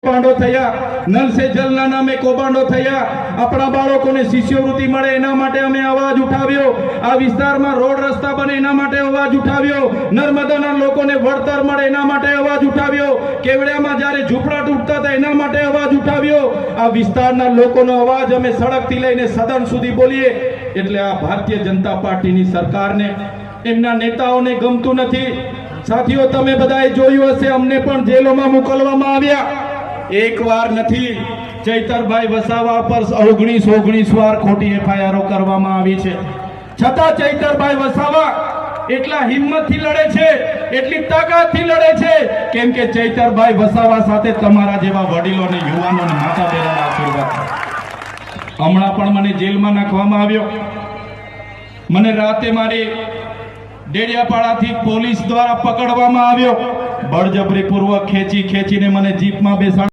કૌભાંડો થયા, નલ સે જલના નામે કૌભાંડો થયા, આપણા બાળકોને શિષ્યવૃત્તિ મળે એના માટે અમે અવાજ ઉઠાવ્યો, આ વિસ્તારમાં રોડ રસ્તા બને એના માટે અવાજ ઉઠાવ્યો, નર્મદાના લોકોને વળતર મળે એના માટે અવાજ ઉઠાવ્યો, કેવડિયામાં જ્યારે ઝૂંપડા તૂટતા હતા એના માટે અવાજ ઉઠાવ્યો. આ વિસ્તારના લોકોનો અવાજ અમે સડકથી લઈને સદન સુધી બોલીએ એટલે આ ભારતીય જનતા પાર્ટીની સરકારને, એમના નેતાઓને ગમતું નથી. સાથીઓ, તમે બધાએ જોયું હશે, અમને પણ જેલોમાં મોકલવામાં આવ્યા. એક વાર નથી, ચૈતરભાઈ વસાવા પર 19 વાર ખોટી એફઆઈઆર કરવામાં આવી છે. છતાં ચૈતરભાઈ વસાવા એટલા હિંમતથી લડે છે, એટલી તાકાતથી લડે છે, કેમ કે ચૈતરભાઈ વસાવા સાથે તમારા જેવા વડીલો અને યુવાનો અને માતા બહેનોના આશીર્વાદ છે. હમણાં પણ મને જેલમાં નાખવામાં આવ્યો. મને રાતે મારી ડેડિયાપાડાથી પોલીસ દ્વારા પકડવામાં આવ્યો. બળજબરીપૂર્વક ખેંચીને મને જીપમાં બેસાડ